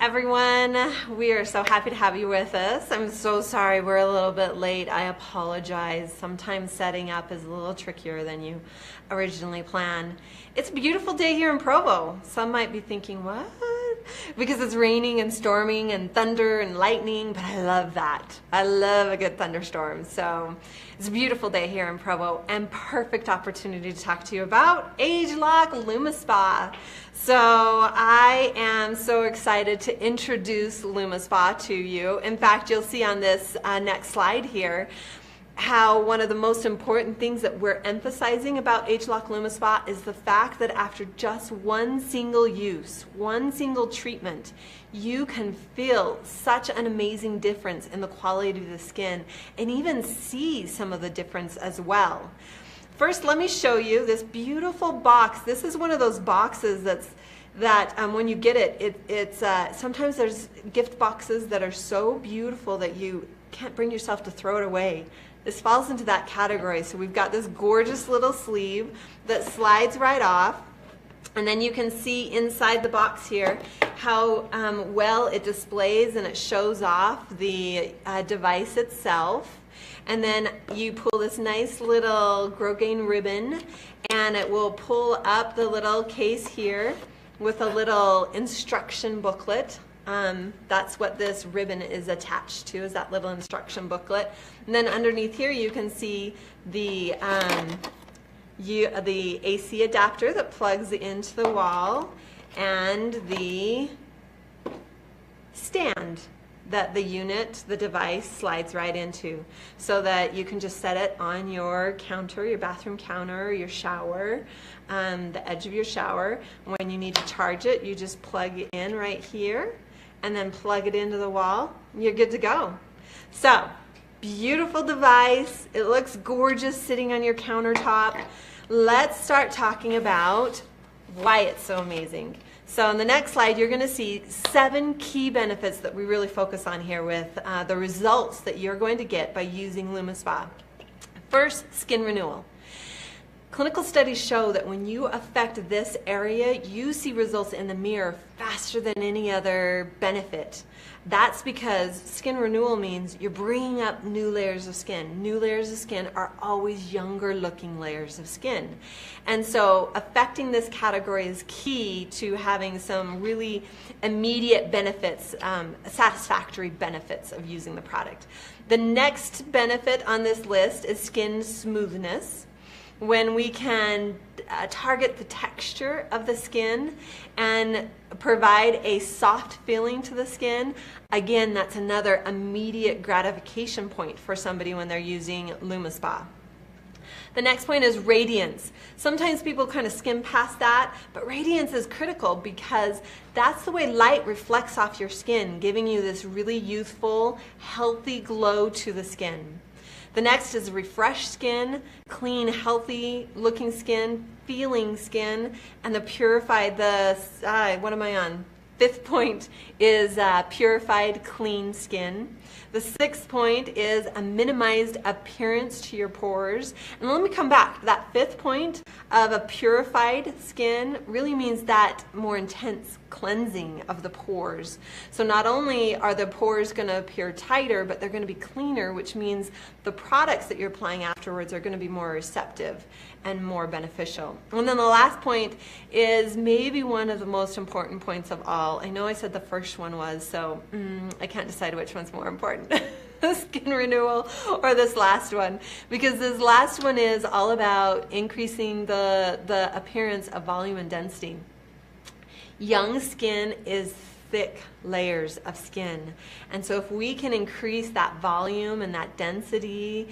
everyone. We are so happy to have you with us. I'm so sorry we're a little bit late. I apologize. Sometimes setting up is a little trickier than you originally planned. It's a beautiful day here in Provo. Some might be thinking, what? Because it's raining and storming and thunder and lightning, but I love that. I love a good thunderstorm. So it's a beautiful day here in Provo and perfect opportunity to talk to you about ageLOC LumiSpa. So I am so excited to introduce LumiSpa to you. In fact, you'll see on this next slide here how one of the most important things that we're emphasizing about ageLOC LumiSpa is the fact that after just one single use, one single treatment, you can feel such an amazing difference in the quality of the skin and even see some of the difference as well. First, let me show you this beautiful box. This is one of those boxes that when you get it, sometimes there's gift boxes that are so beautiful that you can't bring yourself to throw it away. This falls into that category. So we've got this gorgeous little sleeve that slides right off. And then you can see inside the box here how well it displays and it shows off the device itself. And then you pull this nice little grosgrain ribbon and it will pull up the little case here with a little instruction booklet. That's what this ribbon is attached to, is that little instruction booklet. And then underneath here you can see the AC adapter that plugs into the wall and the stand that the device slides right into, so that you can just set it on your counter, your bathroom counter, your shower, the edge of your shower. When you need to charge it, you just plug it in right here and then plug it into the wall. You're good to go. So, beautiful device. It looks gorgeous sitting on your countertop. Let's start talking about why it's so amazing. So on the next slide, you're going to see 7 key benefits that we really focus on here with the results that you're going to get by using LumiSpa. First, skin renewal. Clinical studies show that when you affect this area, you see results in the mirror faster than any other benefit. That's because skin renewal means you're bringing up new layers of skin. New layers of skin are always younger looking layers of skin. And so affecting this category is key to having some really immediate benefits, satisfactory benefits of using the product. The next benefit on this list is skin smoothness. When we can target the texture of the skin and provide a soft feeling to the skin, again, that's another immediate gratification point for somebody when they're using LumiSpa. The next point is radiance. Sometimes people kind of skim past that, but radiance is critical because that's the way light reflects off your skin, giving you this really youthful, healthy glow to the skin. The next is refreshed skin, clean, healthy looking skin, feeling skin, and the purified, what am I on? 5th point is purified, clean skin. The 6th point is a minimized appearance to your pores. And let me come back. That 5th point of a purified skin really means that more intense cleansing of the pores. So not only are the pores going to appear tighter, but they're going to be cleaner, which means the products that you're applying afterwards are going to be more receptive and more beneficial. And then the last point is maybe one of the most important points of all. I know I said the first one was, so I can't decide which one's more important. Skin renewal or this last one, because this last one is all about increasing the appearance of volume and density. Young skin is thick layers of skin, and so if we can increase that volume and that density,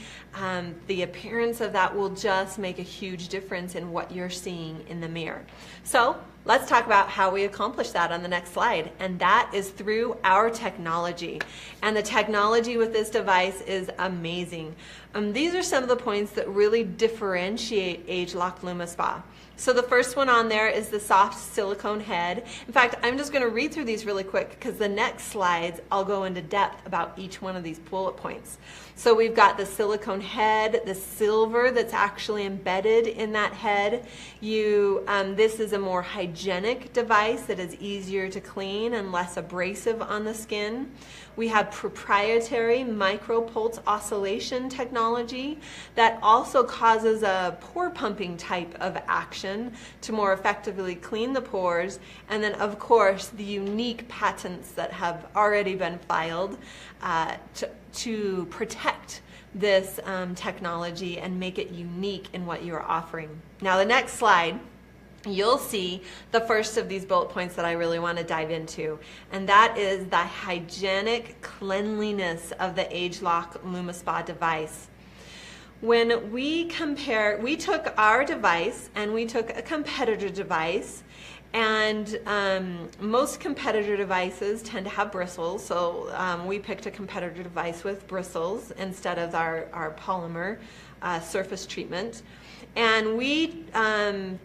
the appearance of that will just make a huge difference in what you're seeing in the mirror. So let's talk about how we accomplish that on the next slide, and that is through our technology. And the technology with this device is amazing. These are some of the points that really differentiate ageLOC LumiSpa. So the first one on there is the soft silicone head. In fact, I'm just going to read through these really quick because the next slides I'll go into depth about each one of these bullet points. So we've got the silicone head, the silver that's actually embedded in that head. This is a more hygienic device that is easier to clean and less abrasive on the skin. We have proprietary micropulse oscillation technology that also causes a pore pumping type of action to more effectively clean the pores. And then, of course, the unique patents that have already been filed to protect this technology and make it unique in what you are offering. Now, the next slide, you'll see the first of these bullet points that I really want to dive into, and that is the hygienic cleanliness of the ageLOC LumiSpa device. When we took our device and we took a competitor device, and most competitor devices tend to have bristles, so we picked a competitor device with bristles instead of our polymer surface treatment. And we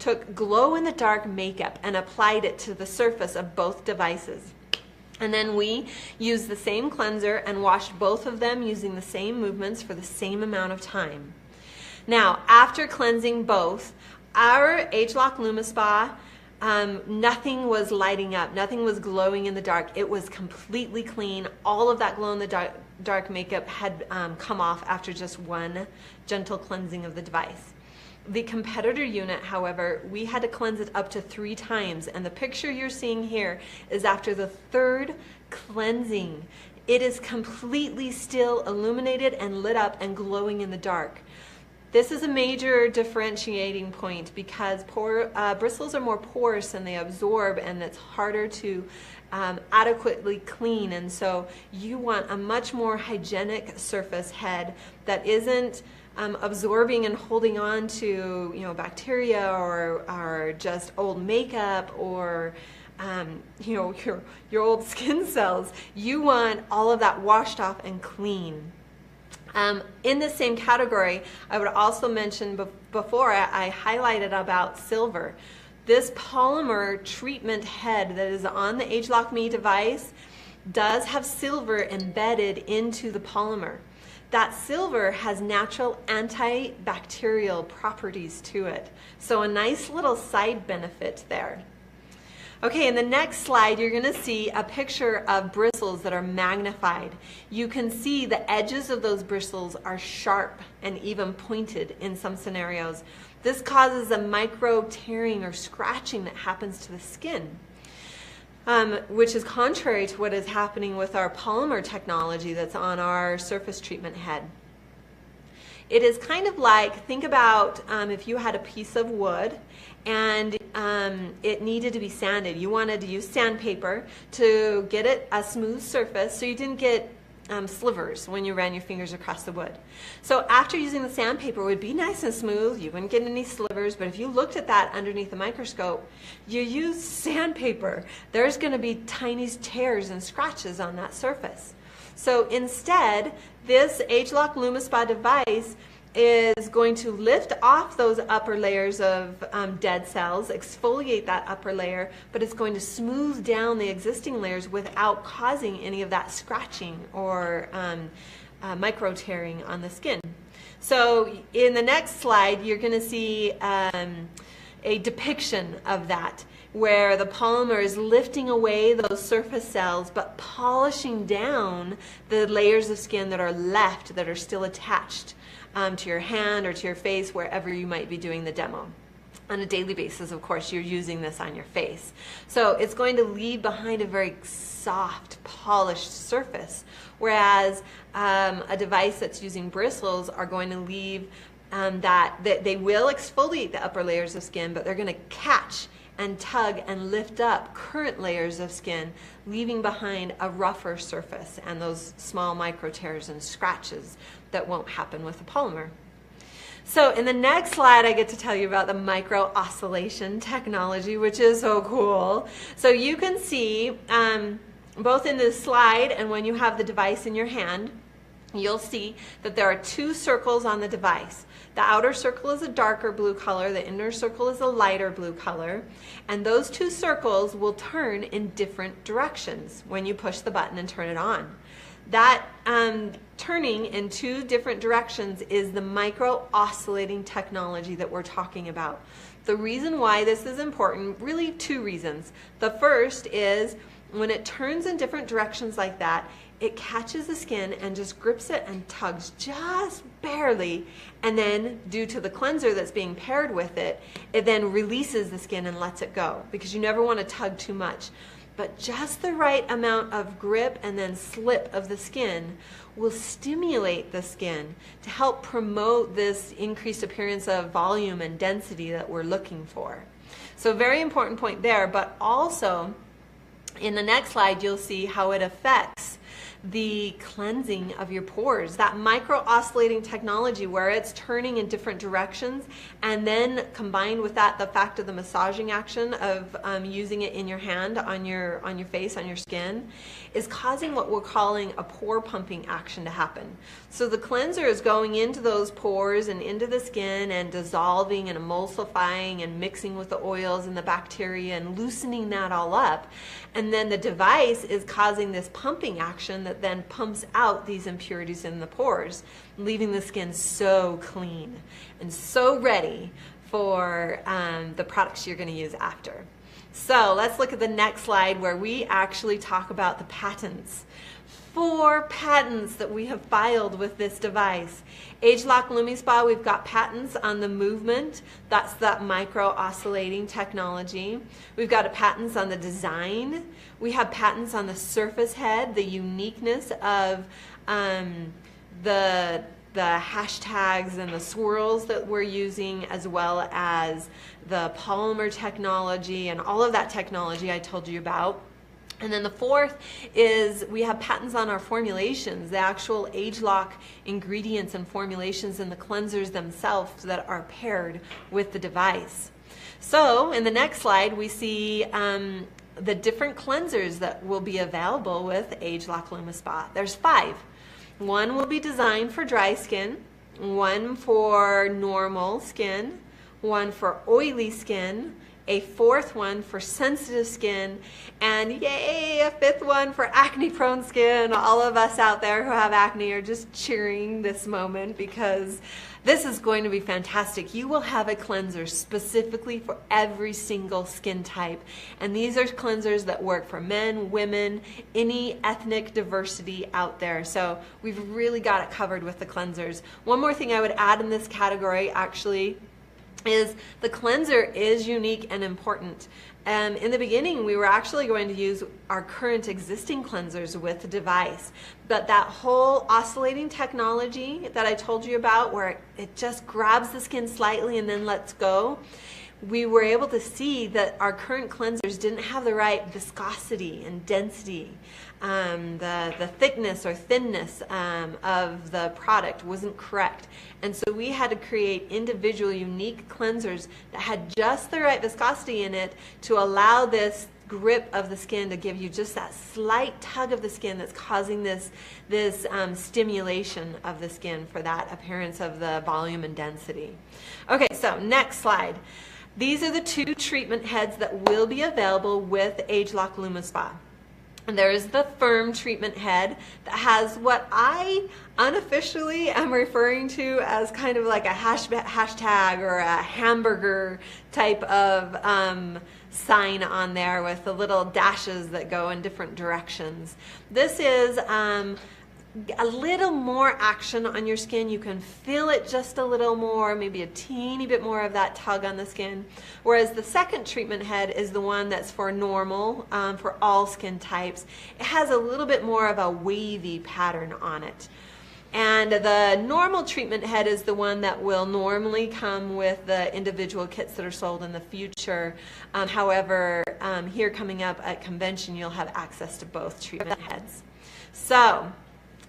took glow-in-the-dark makeup and applied it to the surface of both devices. And then we used the same cleanser and washed both of them using the same movements for the same amount of time. Now, after cleansing both, our ageLOC LumiSpa, nothing was lighting up, nothing was glowing in the dark. It was completely clean. All of that glow-in-the-dark makeup had come off after just one gentle cleansing of the device. The competitor unit, however, we had to cleanse it up to 3 times, and the picture you're seeing here is after the 3rd cleansing. It is completely still illuminated and lit up and glowing in the dark. This is a major differentiating point because bristles are more porous and they absorb, and it's harder to adequately clean, and so you want a much more hygienic surface head that isn't absorbing and holding on to bacteria or just old makeup or your old skin cells. You want all of that washed off and clean. In the same category, I would also mention before I highlighted about silver. This polymer treatment head that is on the ageLOC Me device does have silver embedded into the polymer. That silver has natural antibacterial properties to it. So a nice little side benefit there. Okay, in the next slide, you're going to see a picture of bristles that are magnified. You can see the edges of those bristles are sharp and even pointed in some scenarios. This causes a micro tearing or scratching that happens to the skin, which is contrary to what is happening with our polymer technology that's on our surface treatment head. It is kind of like, think about if you had a piece of wood and it needed to be sanded. You wanted to use sandpaper to get it a smooth surface so you didn't get slivers when you ran your fingers across the wood. So after using the sandpaper, it would be nice and smooth. You wouldn't get any slivers, but if you looked at that underneath the microscope, you use sandpaper, there's going to be tiny tears and scratches on that surface. So instead, this ageLOC LumiSpa device is going to lift off those upper layers of dead cells, exfoliate that upper layer, but it's going to smooth down the existing layers without causing any of that scratching or micro tearing on the skin. So in the next slide, you're going to see a depiction of that, where the polymer is lifting away those surface cells but polishing down the layers of skin that are left, that are still attached to your hand or to your face, wherever you might be doing the demo. On a daily basis, of course, you're using this on your face. So it's going to leave behind a very soft, polished surface, whereas a device that's using bristles are going to leave that they will exfoliate the upper layers of skin, but they're going to catch and tug and lift up current layers of skin, leaving behind a rougher surface and those small micro tears and scratches that won't happen with the polymer. So in the next slide, I get to tell you about the micro oscillation technology, which is so cool. So you can see both in this slide and when you have the device in your hand, you'll see that there are two circles on the device. The outer circle is a darker blue color, the inner circle is a lighter blue color, and those two circles will turn in different directions when you push the button and turn it on. That turning in two different directions is the micro oscillating technology that we're talking about. The reason why this is important, really two reasons. The first is when it turns in different directions like that, it catches the skin and just grips it and tugs just barely, and then due to the cleanser that's being paired with it, it then releases the skin and lets it go, because you never want to tug too much. But just the right amount of grip and then slip of the skin will stimulate the skin to help promote this increased appearance of volume and density that we're looking for. So very important point there, but also in the next slide you'll see how it affects the cleansing of your pores. That micro oscillating technology where it's turning in different directions, and then combined with that the fact of the massaging action of using it in your hand on your face, on your skin, is causing what we're calling a pore pumping action to happen. So the cleanser is going into those pores and into the skin and dissolving and emulsifying and mixing with the oils and the bacteria and loosening that all up, and then the device is causing this pumping action that then pumps out these impurities in the pores, leaving the skin so clean and so ready for the products you're going to use after. So let's look at the next slide where we actually talk about the patents. 4 patents that we have filed with this device. ageLOC LumiSpa, we've got patents on the movement. That's that micro oscillating technology. We've got patents on the design. We have patents on the surface head, the uniqueness of the hashtags and the swirls that we're using, as well as the polymer technology and all of that technology I told you about. And then the 4th is we have patents on our formulations, the actual ageLOC ingredients and formulations in the cleansers themselves that are paired with the device. So in the next slide we see the different cleansers that will be available with ageLOC LumiSpa. There's 5. One will be designed for dry skin, one for normal skin, one for oily skin, a 4th one for sensitive skin, and yay, a 5th one for acne-prone skin. All of us out there who have acne are just cheering this moment because this is going to be fantastic. You will have a cleanser specifically for every single skin type, and these are cleansers that work for men, women, any ethnic diversity out there. So we've really got it covered with the cleansers. One more thing I would add in this category actually is the cleanser is unique and important. In the beginning, we were actually going to use our current existing cleansers with the device, but that whole oscillating technology that I told you about, where it just grabs the skin slightly and then lets go, we were able to see that our current cleansers didn't have the right viscosity and density. The thickness or thinness of the product wasn't correct. And so we had to create individual unique cleansers that had just the right viscosity in it to allow this grip of the skin to give you just that slight tug of the skin that's causing this stimulation of the skin for that appearance of the volume and density. Okay, so next slide. These are the 2 treatment heads that will be available with ageLOC LumiSpa. And there's the firm treatment head that has what I unofficially am referring to as kind of like a hashtag or a hamburger type of sign on there with the little dashes that go in different directions. This is a little more action on your skin. You can feel it just a little more, maybe a teeny bit more of that tug on the skin. Whereas the second treatment head is the one that's for normal, for all skin types. It has a little bit more of a wavy pattern on it. And the normal treatment head is the one that will normally come with the individual kits that are sold in the future. However, here coming up at convention, you'll have access to both treatment heads. So,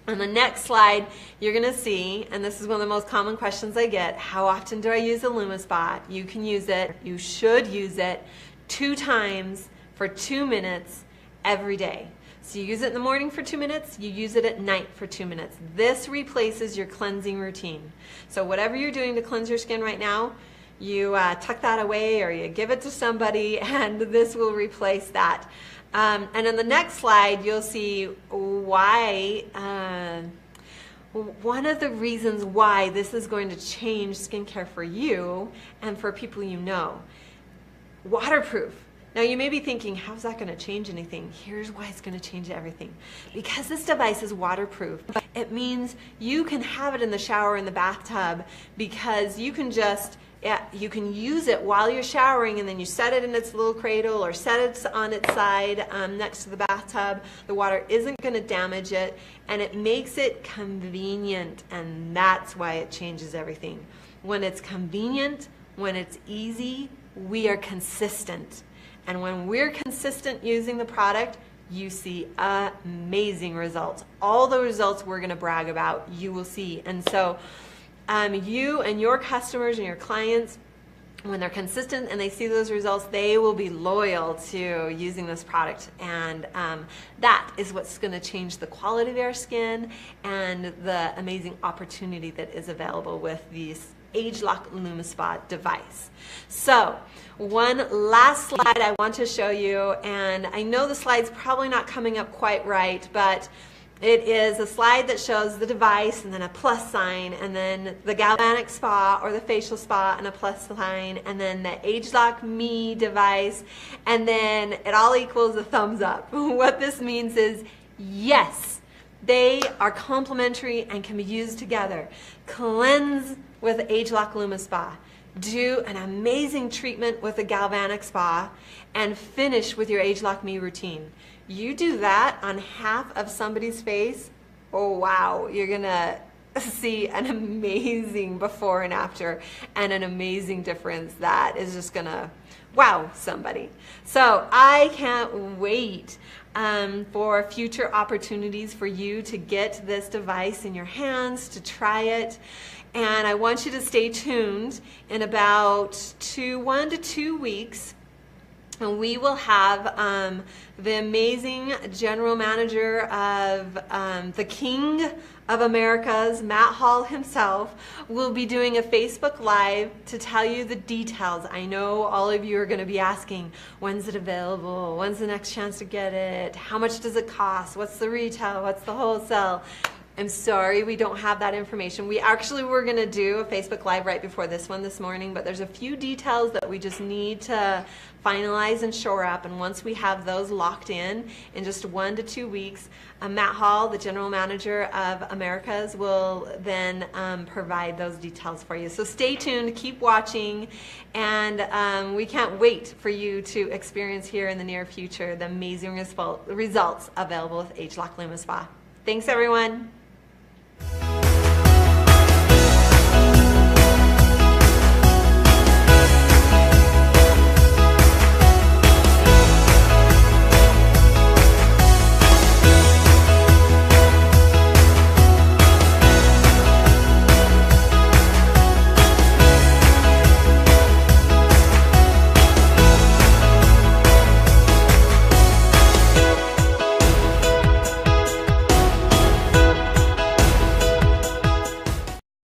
on the next slide, you're going to see, and this is one of the most common questions I get, how often do I use a LumiSpa? You can use it, you should use it 2 times for 2 minutes every day. So you use it in the morning for 2 minutes, you use it at night for 2 minutes. This replaces your cleansing routine. So whatever you're doing to cleanse your skin right now, you tuck that away or you give it to somebody, and this will replace that. And in the next slide, you'll see why, one of the reasons why this is going to change skincare for you and for people you know. Waterproof. Now you may be thinking, how's that going to change anything? Here's why it's going to change everything. Because this device is waterproof, it means you can have it in the shower, in the bathtub, because you can just, you can use it while you're showering, and then you set it in its little cradle or set it on its side next to the bathtub. The water isn't going to damage it, and it makes it convenient, and that's why it changes everything. When it's convenient, when it's easy, we are consistent. And when we're consistent using the product, you see amazing results. All the results we're going to brag about, you will see. And so you and your customers and your clients, when they're consistent and they see those results, they will be loyal to using this product. And that is what's going to change the quality of their skin and the amazing opportunity that is available with these ageLOC LumiSpa device. So one last slide I want to show you, and I know the slide's probably not coming up quite right, but it is a slide that shows the device and then a plus sign, and then the galvanic spa or the facial spa and a plus sign, and then the ageLOC Me device, and then it all equals a thumbs up. What this means is yes, they are complementary and can be used together. Cleanse with ageLOC LumiSpa. Do an amazing treatment with a galvanic spa, and finish with your ageLOC Me routine. You do that on half of somebody's face, oh wow, you're gonna see an amazing before and after, and an amazing difference that is just gonna wow somebody. So I can't wait for future opportunities for you to get this device in your hands, to try it. And I want you to stay tuned. In about 1 to 2 weeks, and we will have the amazing general manager of the King of Americas, Matt Hall himself, will be doing a Facebook Live to tell you the details. I know all of you are going to be asking, when's it available? When's the next chance to get it? How much does it cost? What's the retail? What's the wholesale? I'm sorry we don't have that information. We actually were going to do a Facebook Live right before this one this morning, but there's a few details that we just need to finalize and shore up, and once we have those locked in just 1 to 2 weeks, Matt Hall, the General Manager of Americas, will then provide those details for you. So stay tuned, keep watching, and we can't wait for you to experience here in the near future the amazing results available with ageLOC LumiSpa. Thanks everyone.